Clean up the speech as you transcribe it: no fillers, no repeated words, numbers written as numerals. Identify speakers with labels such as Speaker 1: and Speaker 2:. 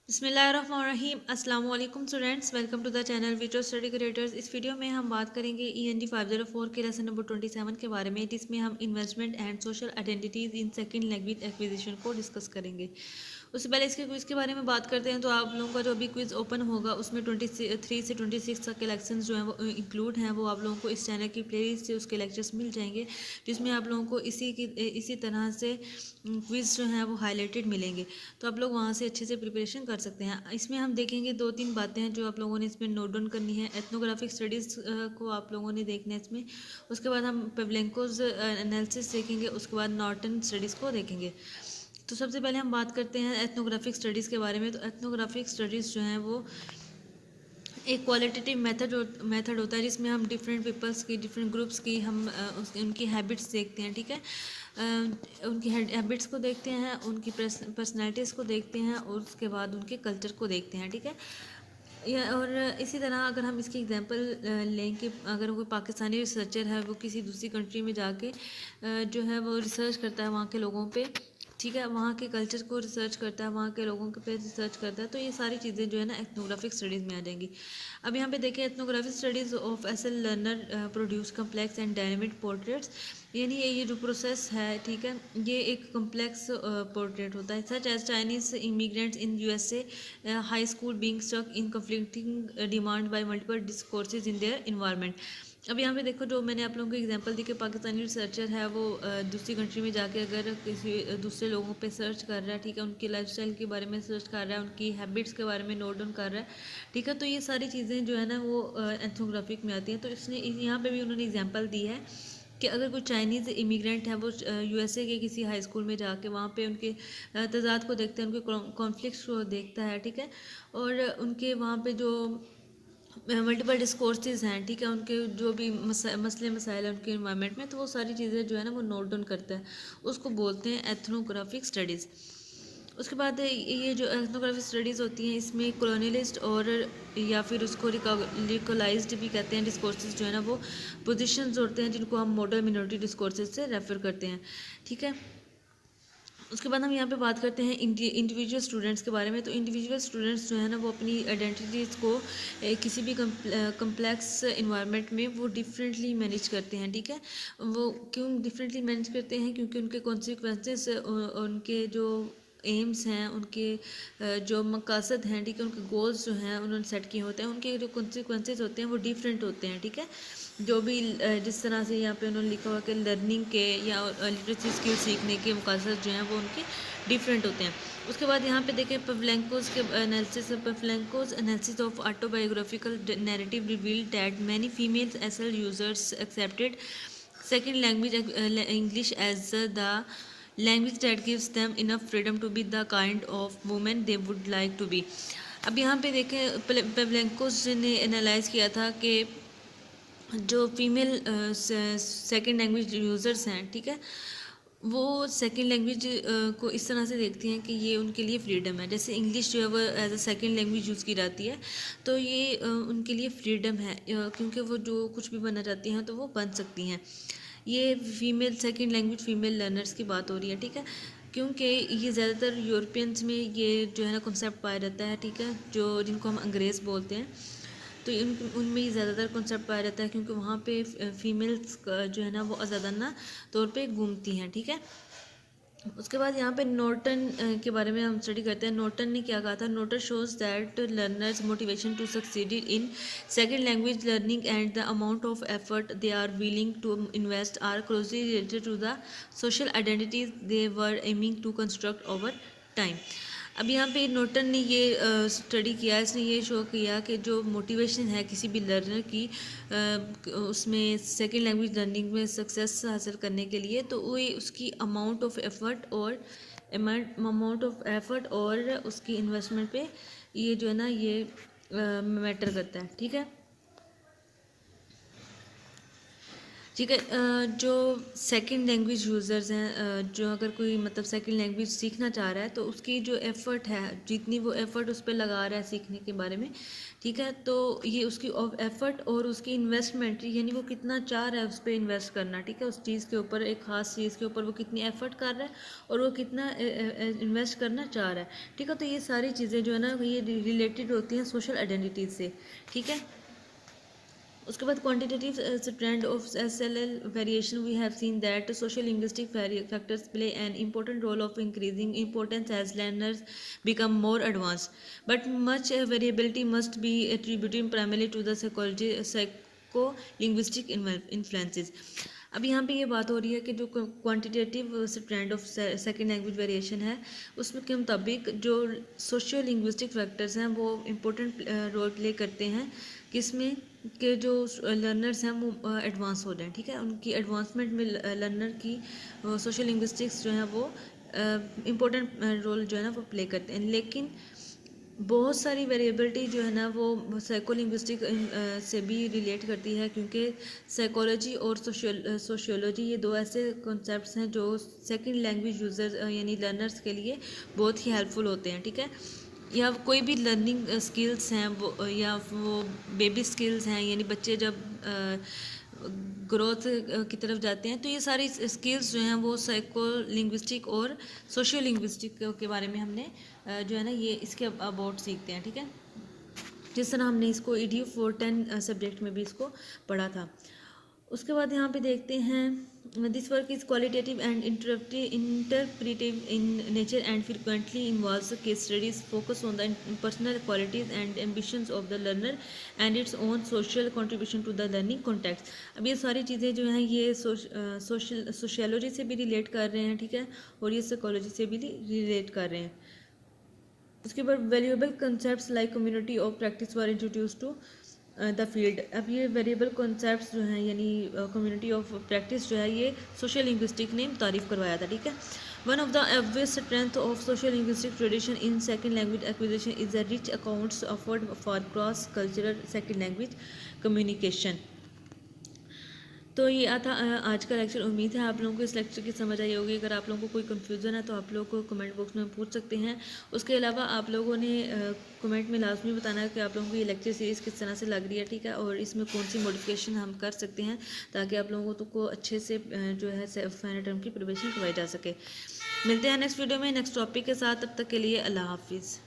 Speaker 1: बिस्मिल्लाहिर्रहमानिर्रहीम अस्सलाम वालेकुम students, welcome to the channel video study creators. इस वीडियो में हम बात करेंगे ENG 504 के लेसन नंबर 27 के बारे में, जिसमें हम investment and social identities in second language acquisition को डिस्कस करेंगे। उससे पहले इसके क्विज़ के बारे में बात करते हैं। तो आप लोगों का जो अभी क्विज़ ओपन होगा उसमें 23 से 26 तक के लेक्चंस जो हैं वो इंक्लूड हैं। वो आप लोगों को इस चैनल की प्लेलिस्ट से उसके लेक्चर्स मिल जाएंगे, जिसमें आप लोगों को इसी तरह से क्विज़ जो हैं वो हाईलाइटेड मिलेंगे। तो आप लोग वहाँ से अच्छे से प्रिपरेशन कर सकते हैं। इसमें हम देखेंगे 2-3 बातें हैं जो आप लोगों ने इसमें नोट डाउन करनी है। एथनोग्राफिक स्टडीज़ को आप लोगों ने देखना है इसमें। उसके बाद हम पेवलेंकोज एनालिसिस देखेंगे, उसके बाद नॉर्टन स्टडीज़ को देखेंगे। तो सबसे पहले हम बात करते हैं एथनोग्राफिक स्टडीज़ के बारे में। तो एथनोग्राफिक स्टडीज़ जो हैं वो एक क्वालिटेटिव मेथड होता है, जिसमें हम डिफरेंट पीपल्स की, डिफरेंट ग्रुप्स की हम उनकी हैबिट्स देखते हैं। ठीक है, उनकी हैबिट्स को देखते हैं, उनकी पर्सनैलिटीज़ को देखते हैं, और उसके बाद उनके कल्चर को देखते हैं। ठीक है, और इसी तरह अगर हम इसकी एग्जांपल लें कि अगर कोई पाकिस्तानी रिसर्चर है, वो किसी दूसरी कंट्री में जाके जो है वो रिसर्च करता है वहाँ के लोगों पे। ठीक है, वहाँ के कल्चर को रिसर्च करता है, वहाँ के लोगों के पे रिसर्च करता है, तो ये सारी चीज़ें जो है ना एथनोग्राफिक स्टडीज़ में आ जाएंगी। अब यहाँ पे देखें, ethnographic studies of S L learner produce complex and dynamic portraits. यानी ये जो प्रोसेस है, ठीक है, ये एक कम्प्लेक्स पोर्ट्रेट होता है। Such as Chinese immigrants in USA high school being stuck in conflicting demand by multiple discourses in their environment. अब यहाँ पे देखो, जो मैंने आप लोगों को एग्जांपल दी कि पाकिस्तानी रिसर्चर है, वो दूसरी कंट्री में जाके अगर किसी दूसरे लोगों पे सर्च कर रहा है, ठीक है, उनकी लाइफस्टाइल के बारे में सर्च कर रहा है, उनकी हैबिट्स के बारे में नोट डाउन कर रहा है। ठीक है, तो ये सारी चीज़ें जो है ना वो एथनोग्राफिक में आती हैं। तो इसने यहाँ पे भी उन्होंने एग्जांपल दी है कि अगर कोई चाइनीज़ इमिग्रेंट है, वो USA के किसी हाई स्कूल में जाके वहाँ पे उनके तज़ाद को देखते हैं, उनके कॉन्फ्लिक्ट्स को देखता है। ठीक है, और उनके वहाँ पे जो मल्टीपल डिस्कोर्सेज हैं, ठीक है, उनके जो भी मसले मसाइल हैं उनके इन्वायरमेंट में, तो वो सारी चीज़ें जो है ना वो नोट डाउन करता है। उसको बोलते हैं एथनोग्राफिक स्टडीज़। उसके बाद ये जो एथनोग्राफिक स्टडीज़ होती हैं, इसमें कॉलोनियलिस्ट और या फिर उसको रिकोलाइज्ड भी कहते हैं डिस्कोर्सेज जो है ना वो पोजिशंस होते हैं, जिनको हम मॉडल मिनोरिटी डिस्कोर्सेज से रेफ़र करते हैं। ठीक है, उसके बाद हम यहाँ पे बात करते हैं इंडिविजुअल स्टूडेंट्स के बारे में। तो इंडिविजुअल स्टूडेंट्स जो है ना वो अपनी आइडेंटिटीज़ को किसी भी कम्प्लेक्स इन्वायरमेंट में वो डिफरेंटली मैनेज करते हैं। ठीक है, वो क्यों डिफरेंटली मैनेज करते हैं? क्योंकि उनके कॉन्सिक्वेंसेस, उनके जो एम्स हैं, उनके जो मकसद हैं, ठीक है, उनके गोल्स जो हैं उन्होंने सेट किए होते हैं, उनके जो कॉन्सिक्वेंसेस होते हैं वो डिफरेंट होते हैं। ठीक है, जो भी जिस तरह से यहाँ पे उन्होंने लिखा हुआ कि लर्निंग के या लिटरेसी स्किल सीखने के मकसद जो हैं वो उनके डिफरेंट होते हैं। उसके बाद यहाँ पे देखें पवलेंकोज के analysis of autobiographical narrative revealed that many female SL users accepted second language English as the language that gives them enough freedom to be the kind of women they would like to be. अब यहाँ पे देखें, पेवलेंकोस ने analyse किया था कि जो female second language users हैं, ठीक है, वो सेकेंड लैंग्वेज को इस तरह से देखती हैं कि ये उनके लिए फ्रीडम है। जैसे इंग्लिश जो है वो as a second language use की जाती है, तो ये उनके लिए फ्रीडम है, क्योंकि वो जो कुछ भी बनना चाहती हैं तो वो बन सकती हैं। ये female second language female learners की बात हो रही है। ठीक है, क्योंकि ये ज़्यादातर यूरोपियंस में ये जो है ना कॉन्सेप्ट पाया जाता है। ठीक है, जो जिनको हम अंग्रेज़ बोलते हैं, तो उनमें ही ज़्यादातर कॉन्सेप्ट पाया जाता है, क्योंकि वहाँ पे फीमेल्स जो है ना वो आज़ादाना तौर पे घूमती हैं। ठीक है, उसके बाद यहाँ पे नॉर्टन के बारे में हम स्टडी करते हैं। नॉर्टन ने क्या कहा था? Norton shows that learners motivation to succeed in second language learning and the amount of effort they are willing to invest are closely related to the social identities they were aiming to construct over time. अब यहाँ पे Norton ने ये study किया, इसने ये show किया कि जो मोटिवेशन है किसी भी लर्नर की उसमें सेकेंड लैंग्वेज लर्निंग में सक्सेस हासिल करने के लिए, तो वो उसकी अमाउंट ऑफ एफर्ट और उसकी इन्वेस्टमेंट पे ये जो है ना ये मैटर करता है। ठीक है, ठीक है। जो सेकंड लैंग्वेज यूज़र्स हैं, जो अगर कोई मतलब सेकंड लैंग्वेज सीखना चाह रहा है तो उसकी जो एफ़र्ट है, जितनी वो एफ़र्ट उस पर लगा रहा है सीखने के बारे में, ठीक है, तो ये उसकी एफ़र्ट और उसकी इन्वेस्टमेंट, यानी वो कितना चाह रहा है उस पर इन्वेस्ट करना, ठीक है, उस चीज़ के ऊपर, एक ख़ास चीज़ के ऊपर वो कितनी एफ़र्ट कर रहा है और वो कितना इन्वेस्ट करना चाह रहा है, ठीक है। तो ये सारी चीज़ें जो है ना, ये रिलेटेड होती हैं सोशल आइडेंटिटीज़ से, ठीक है। उसके बाद quantitative trend of SLL variation, we have seen that social linguistic factors play an important role of increasing importance as learners become more advanced, but much variability must be attributed primarily to the psycho-linguistic influences. अब यहाँ पे ये बात हो रही है कि जो quantitative trend of second language variation है, उसमें के मुताबिक जो सोशियो लिंग्विस्टिक फैक्टर्स हैं वो इम्पोर्टेंट रोल प्ले करते हैं, किसमें के जो लर्नर्स हैं वो एडवांस हो जाएं, ठीक है, उनकी एडवांसमेंट में लर्नर की सोशल लिंग्विस्टिक्स जो है वो इम्पोर्टेंट रोल जो है ना वो प्ले करते हैं। लेकिन बहुत सारी वेरिएबिलिटी जो है ना वो साइकोलिंग्विस्टिक से भी रिलेट करती है, क्योंकि साइकोलॉजी और सोशियोलॉजी ये दो ऐसे कॉन्सेप्ट्स हैं जो सेकंड लैंग्वेज यूज़र्स यानी लर्नर्स के लिए बहुत ही हेल्पफुल होते हैं, ठीक है। या कोई भी लर्निंग स्किल्स हैं वो, या वो बेबी स्किल्स हैं, यानी बच्चे जब ग्रोथ की तरफ जाते हैं तो ये सारी स्किल्स जो हैं वो साइको लिंग्विस्टिक और सोशियो लिंग्विस्टिक के बारे में हमने जो है ना ये इसके अबाउट सीखते हैं, ठीक है। जिस तरह हमने इसको EDU 410 सब्जेक्ट में भी इसको पढ़ा था। उसके बाद यहाँ पे देखते हैं this work is qualitative and interpretive in nature and frequently involves case studies focus on the personal qualities and ambitions of the learner and its own social contribution to the learning context. अब ये सारी चीज़ें जो हैं ये sociology से भी relate कर रहे हैं, ठीक है, और ये साइकोलॉजी से भी रिलेट कर रहे हैं। उसके बाद valuable concept like community of practice were introduced to the field. अब ये वेरिएबल कॉन्सेप्ट्स जो हैं यानी कम्युनिटी ऑफ प्रैक्टिस जो है ये सोशल लिंग्विस्टिक ने तारीफ़ करवाया था, ठीक है। One of the obvious strength of social linguistic tradition in second language acquisition is the rich accounts offered for cross cultural second language communication. तो ये था आज का लेक्चर। उम्मीद है आप लोगों को इस लेक्चर की समझ आई होगी। अगर आप लोगों को कोई कन्फ्यूज़न है तो आप लोगों को कमेंट बॉक्स में पूछ सकते हैं। उसके अलावा आप लोगों ने कमेंट में लाजमी बताना है कि आप लोगों को ये लेक्चर सीरीज़ किस तरह से लग रही है, ठीक है, और इसमें कौन सी मॉडिफिकेशन हम कर सकते हैं ताकि आप लोगों को अच्छे से जो है फाइनल टर्म की प्रिपरेशन करवाई जा सके। मिलते हैं नेक्स्ट वीडियो में नेक्स्ट टॉपिक के साथ। तब तक के लिए अल्लाह हाफिज़।